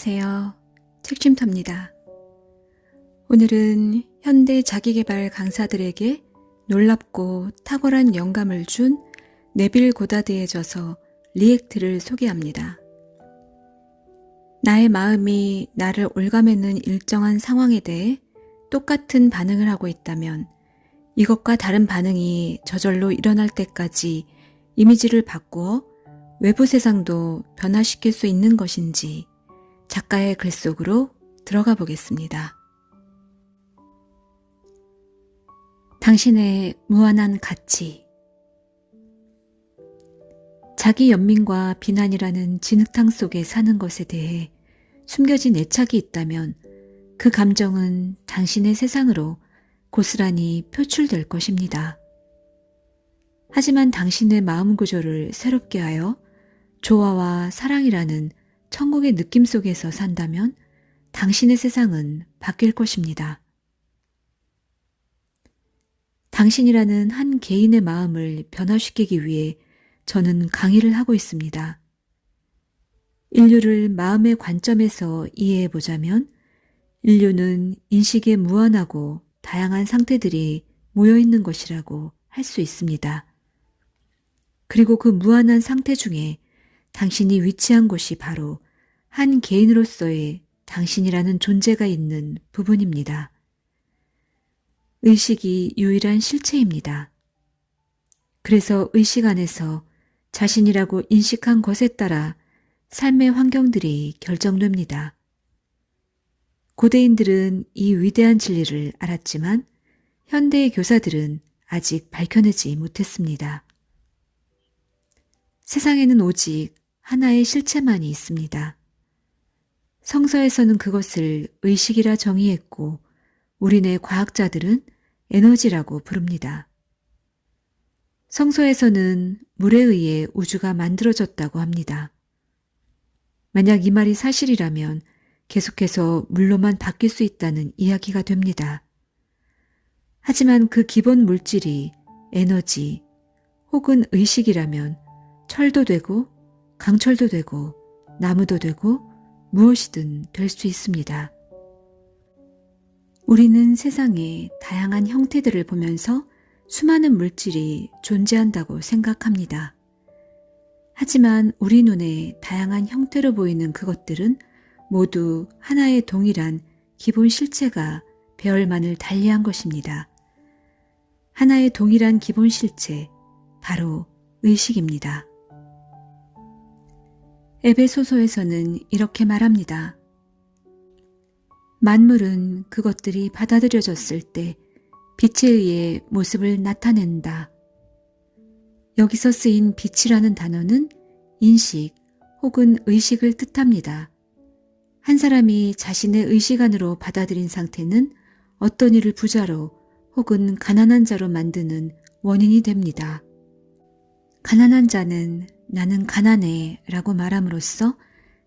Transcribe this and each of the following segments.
안녕하세요. 책쉼터입니다. 오늘은 현대 자기계발 강사들에게 놀랍고 탁월한 영감을 준 네빌 고다드의 저서 리액트를 소개합니다. 나의 마음이 나를 올가매는 일정한 상황에 대해 똑같은 반응을 하고 있다면 이것과 다른 반응이 저절로 일어날 때까지 이미지를 바꾸어 외부 세상도 변화시킬 수 있는 것인지 작가의 글 속으로 들어가 보겠습니다. 당신의 무한한 가치. 자기 연민과 비난이라는 진흙탕 속에 사는 것에 대해 숨겨진 애착이 있다면 그 감정은 당신의 세상으로 고스란히 표출될 것입니다. 하지만 당신의 마음 구조를 새롭게 하여 조화와 사랑이라는 천국의 느낌 속에서 산다면 당신의 세상은 바뀔 것입니다. 당신이라는 한 개인의 마음을 변화시키기 위해 저는 강의를 하고 있습니다. 인류를 마음의 관점에서 이해해 보자면 인류는 인식의 무한하고 다양한 상태들이 모여 있는 것이라고 할 수 있습니다. 그리고 그 무한한 상태 중에 당신이 위치한 곳이 바로 한 개인으로서의 당신이라는 존재가 있는 부분입니다. 의식이 유일한 실체입니다. 그래서 의식 안에서 자신이라고 인식한 것에 따라 삶의 환경들이 결정됩니다. 고대인들은 이 위대한 진리를 알았지만 현대의 교사들은 아직 밝혀내지 못했습니다. 세상에는 오직 하나의 실체만이 있습니다. 성서에서는 그것을 의식이라 정의했고 우리네 과학자들은 에너지라고 부릅니다. 성서에서는 물에 의해 우주가 만들어졌다고 합니다. 만약 이 말이 사실이라면 계속해서 물로만 바뀔 수 있다는 이야기가 됩니다. 하지만 그 기본 물질이 에너지 혹은 의식이라면 철도 되고 강철도 되고 나무도 되고 무엇이든 될 수 있습니다. 우리는 세상의 다양한 형태들을 보면서 수많은 물질이 존재한다고 생각합니다. 하지만 우리 눈에 다양한 형태로 보이는 그것들은 모두 하나의 동일한 기본 실체가 배열만을 달리한 것입니다. 하나의 동일한 기본 실체, 바로 의식입니다. 에베소서에서는 이렇게 말합니다. 만물은 그것들이 받아들여졌을 때 빛에 의해 모습을 나타낸다. 여기서 쓰인 빛이라는 단어는 인식 혹은 의식을 뜻합니다. 한 사람이 자신의 의식 안으로 받아들인 상태는 어떤 일을 부자로 혹은 가난한 자로 만드는 원인이 됩니다. 가난한 자는 나는 가난해 라고 말함으로써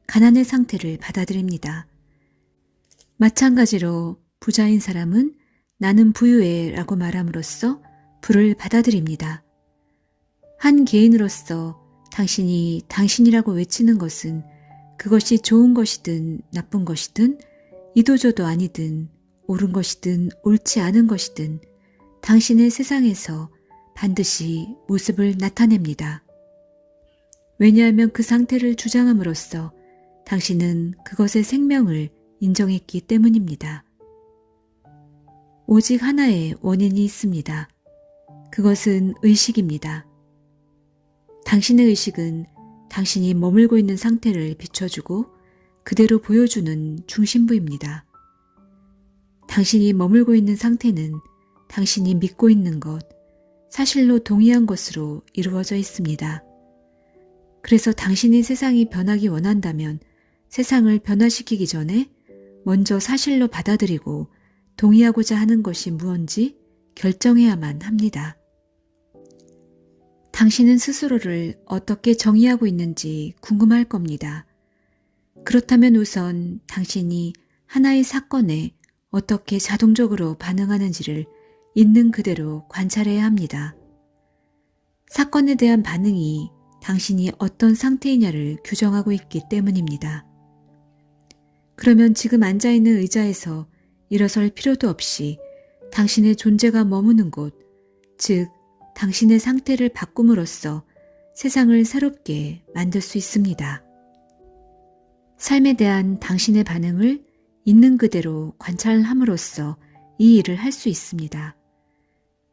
가난의 상태를 받아들입니다. 마찬가지로 부자인 사람은 나는 부유해 라고 말함으로써 부를 받아들입니다. 한 개인으로서 당신이 당신이라고 외치는 것은 그것이 좋은 것이든 나쁜 것이든 이도저도 아니든 옳은 것이든 옳지 않은 것이든 당신의 세상에서 반드시 모습을 나타냅니다. 왜냐하면 그 상태를 주장함으로써 당신은 그것의 생명을 인정했기 때문입니다. 오직 하나의 원인이 있습니다. 그것은 의식입니다. 당신의 의식은 당신이 머물고 있는 상태를 비춰주고 그대로 보여주는 중심부입니다. 당신이 머물고 있는 상태는 당신이 믿고 있는 것, 사실로 동의한 것으로 이루어져 있습니다. 그래서 당신이 세상이 변하기 원한다면 세상을 변화시키기 전에 먼저 사실로 받아들이고 동의하고자 하는 것이 무엇인지 결정해야만 합니다. 당신은 스스로를 어떻게 정의하고 있는지 궁금할 겁니다. 그렇다면 우선 당신이 하나의 사건에 어떻게 자동적으로 반응하는지를 있는 그대로 관찰해야 합니다. 사건에 대한 반응이 당신이 어떤 상태이냐를 규정하고 있기 때문입니다. 그러면 지금 앉아있는 의자에서 일어설 필요도 없이 당신의 존재가 머무는 곳, 즉 당신의 상태를 바꿈으로써 세상을 새롭게 만들 수 있습니다. 삶에 대한 당신의 반응을 있는 그대로 관찰함으로써 이 일을 할 수 있습니다.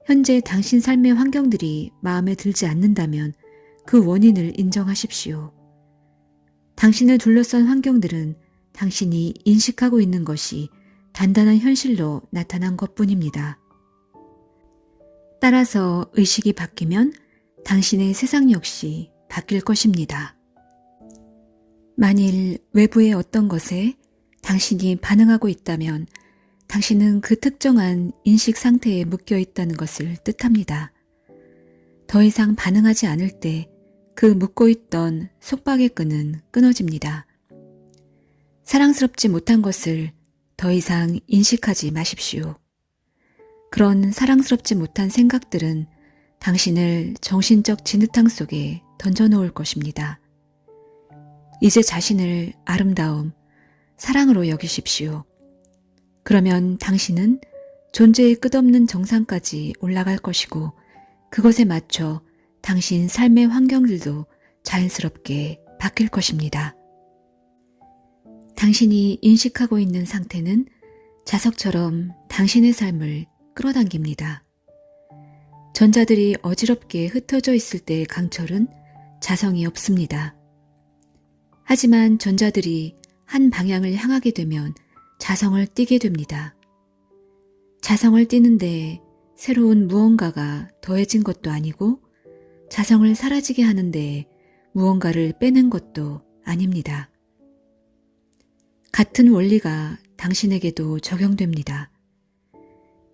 현재 당신 삶의 환경들이 마음에 들지 않는다면 그 원인을 인정하십시오. 당신을 둘러싼 환경들은 당신이 인식하고 있는 것이 단단한 현실로 나타난 것뿐입니다. 따라서 의식이 바뀌면 당신의 세상 역시 바뀔 것입니다. 만일 외부의 어떤 것에 당신이 반응하고 있다면 당신은 그 특정한 인식 상태에 묶여 있다는 것을 뜻합니다. 더 이상 반응하지 않을 때 그 묶고 있던 속박의 끈은 끊어집니다. 사랑스럽지 못한 것을 더 이상 인식하지 마십시오. 그런 사랑스럽지 못한 생각들은 당신을 정신적 진흙탕 속에 던져놓을 것입니다. 이제 자신을 아름다움, 사랑으로 여기십시오. 그러면 당신은 존재의 끝없는 정상까지 올라갈 것이고 그것에 맞춰 당신 삶의 환경들도 자연스럽게 바뀔 것입니다. 당신이 인식하고 있는 상태는 자석처럼 당신의 삶을 끌어당깁니다. 전자들이 어지럽게 흩어져 있을 때의 강철은 자성이 없습니다. 하지만 전자들이 한 방향을 향하게 되면 자성을 띠게 됩니다. 자성을 띠는데 새로운 무언가가 더해진 것도 아니고 자성을 사라지게 하는데 무언가를 빼는 것도 아닙니다. 같은 원리가 당신에게도 적용됩니다.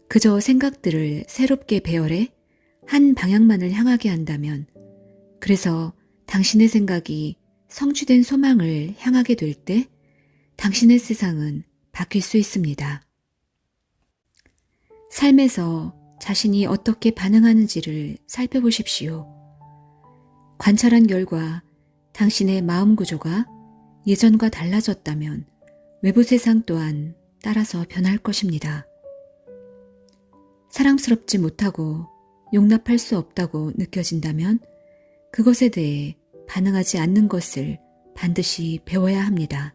그저 생각들을 새롭게 배열해 한 방향만을 향하게 한다면, 그래서 당신의 생각이 성취된 소망을 향하게 될 때 당신의 세상은 바뀔 수 있습니다. 삶에서 자신이 어떻게 반응하는지를 살펴보십시오. 관찰한 결과 당신의 마음 구조가 예전과 달라졌다면 외부 세상 또한 따라서 변할 것입니다. 사랑스럽지 못하고 용납할 수 없다고 느껴진다면 그것에 대해 반응하지 않는 것을 반드시 배워야 합니다.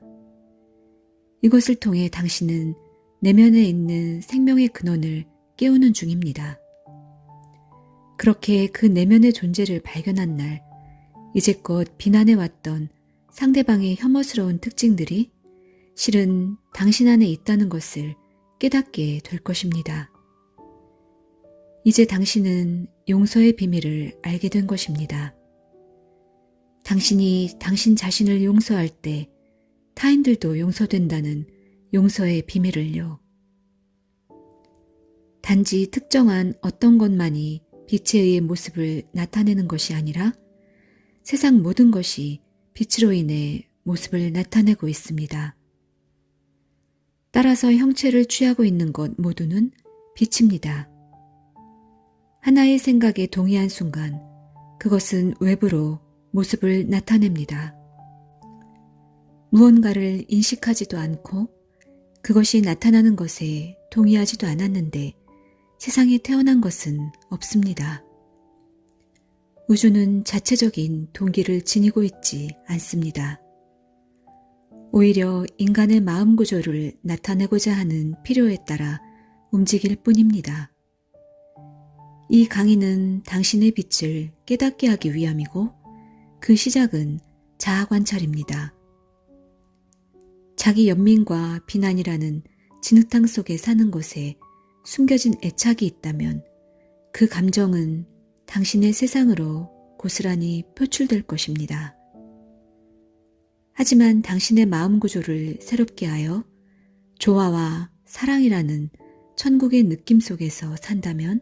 이것을 통해 당신은 내면에 있는 생명의 근원을 깨우는 중입니다. 그렇게 그 내면의 존재를 발견한 날, 이제껏 비난해왔던 상대방의 혐오스러운 특징들이 실은 당신 안에 있다는 것을 깨닫게 될 것입니다. 이제 당신은 용서의 비밀을 알게 된 것입니다. 당신이 당신 자신을 용서할 때 타인들도 용서된다는 용서의 비밀을요. 단지 특정한 어떤 것만이 빛에 의해 모습을 나타내는 것이 아니라 세상 모든 것이 빛으로 인해 모습을 나타내고 있습니다. 따라서 형체를 취하고 있는 것 모두는 빛입니다. 하나의 생각에 동의한 순간 그것은 외부로 모습을 나타냅니다. 무언가를 인식하지도 않고 그것이 나타나는 것에 동의하지도 않았는데 세상에 태어난 것은 없습니다. 우주는 자체적인 동기를 지니고 있지 않습니다. 오히려 인간의 마음 구조를 나타내고자 하는 필요에 따라 움직일 뿐입니다. 이 강의는 당신의 빛을 깨닫게 하기 위함이고 그 시작은 자아 관찰입니다. 자기 연민과 비난이라는 진흙탕 속에 사는 것에 숨겨진 애착이 있다면 그 감정은 당신의 세상으로 고스란히 표출될 것입니다. 하지만 당신의 마음 구조를 새롭게 하여 조화와 사랑이라는 천국의 느낌 속에서 산다면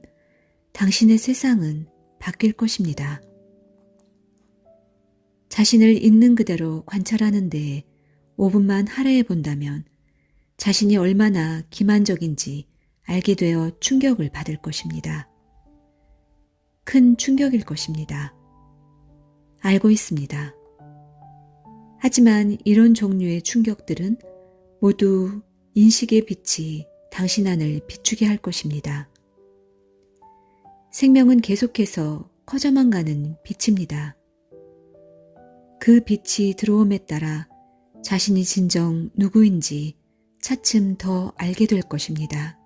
당신의 세상은 바뀔 것입니다. 자신을 있는 그대로 관찰하는 데에 5분만 할애해 본다면 자신이 얼마나 기만적인지 알게 되어 충격을 받을 것입니다. 큰 충격일 것입니다. 알고 있습니다. 하지만 이런 종류의 충격들은 모두 인식의 빛이 당신 안을 비추게 할 것입니다. 생명은 계속해서 커져만 가는 빛입니다. 그 빛이 들어옴에 따라 자신이 진정 누구인지 차츰 더 알게 될 것입니다.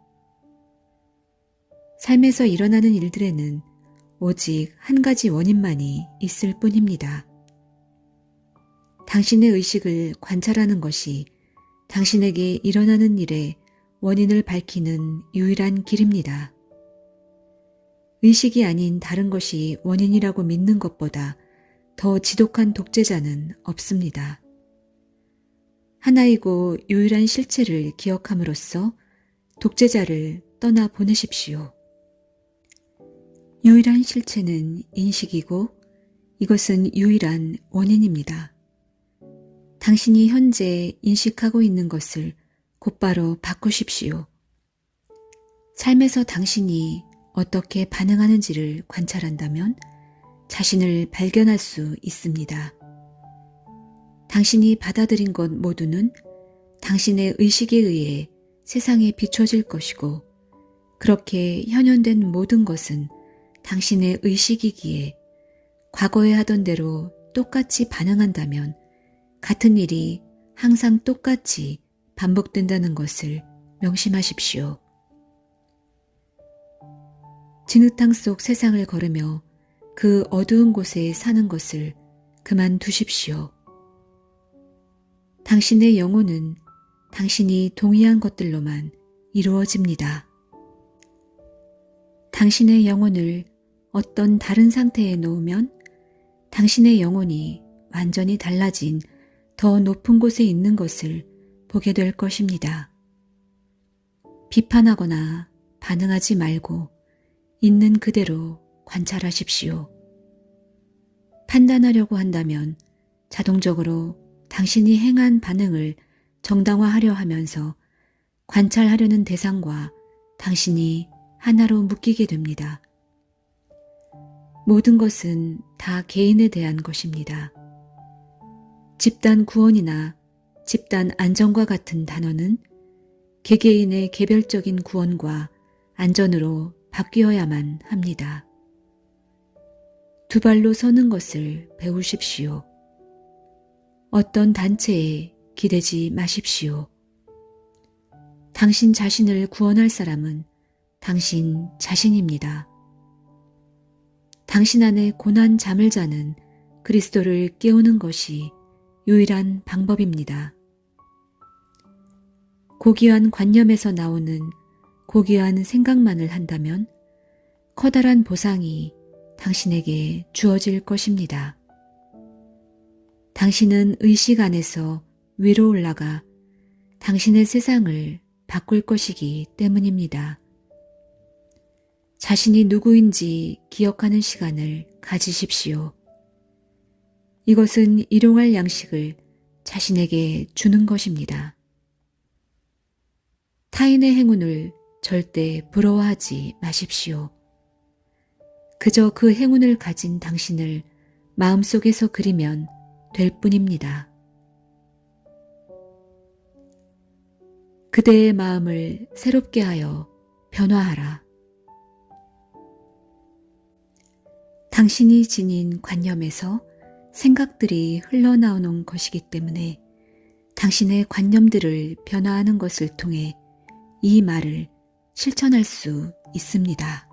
삶에서 일어나는 일들에는 오직 한 가지 원인만이 있을 뿐입니다. 당신의 의식을 관찰하는 것이 당신에게 일어나는 일의 원인을 밝히는 유일한 길입니다. 의식이 아닌 다른 것이 원인이라고 믿는 것보다 더 지독한 독재자는 없습니다. 하나이고 유일한 실체를 기억함으로써 독재자를 떠나 보내십시오. 유일한 실체는 인식이고 이것은 유일한 원인입니다. 당신이 현재 인식하고 있는 것을 곧바로 바꾸십시오. 삶에서 당신이 어떻게 반응하는지를 관찰한다면 자신을 발견할 수 있습니다. 당신이 받아들인 것 모두는 당신의 의식에 의해 세상에 비춰질 것이고 그렇게 현현된 모든 것은 당신의 의식이기에 과거에 하던 대로 똑같이 반응한다면 같은 일이 항상 똑같이 반복된다는 것을 명심하십시오. 진흙탕 속 세상을 걸으며 그 어두운 곳에 사는 것을 그만두십시오. 당신의 영혼은 당신이 동의한 것들로만 이루어집니다. 당신의 영혼을 어떤 다른 상태에 놓으면 당신의 영혼이 완전히 달라진 더 높은 곳에 있는 것을 보게 될 것입니다. 비판하거나 반응하지 말고 있는 그대로 관찰하십시오. 판단하려고 한다면 자동적으로 당신이 행한 반응을 정당화하려 하면서 관찰하려는 대상과 당신이 하나로 묶이게 됩니다. 모든 것은 다 개인에 대한 것입니다. 집단 구원이나 집단 안전과 같은 단어는 개개인의 개별적인 구원과 안전으로 바뀌어야만 합니다. 두 발로 서는 것을 배우십시오. 어떤 단체에 기대지 마십시오. 당신 자신을 구원할 사람은 당신 자신입니다. 당신 안에 고난 잠을 자는 그리스도를 깨우는 것이 유일한 방법입니다. 고귀한 관념에서 나오는 고귀한 생각만을 한다면 커다란 보상이 당신에게 주어질 것입니다. 당신은 의식 안에서 위로 올라가 당신의 세상을 바꿀 것이기 때문입니다. 자신이 누구인지 기억하는 시간을 가지십시오. 이것은 일용할 양식을 자신에게 주는 것입니다. 타인의 행운을 절대 부러워하지 마십시오. 그저 그 행운을 가진 당신을 마음속에서 그리면 될 뿐입니다. 그대의 마음을 새롭게 하여 변화하라. 당신이 지닌 관념에서 생각들이 흘러나오는 것이기 때문에 당신의 관념들을 변화하는 것을 통해 이 말을 실천할 수 있습니다.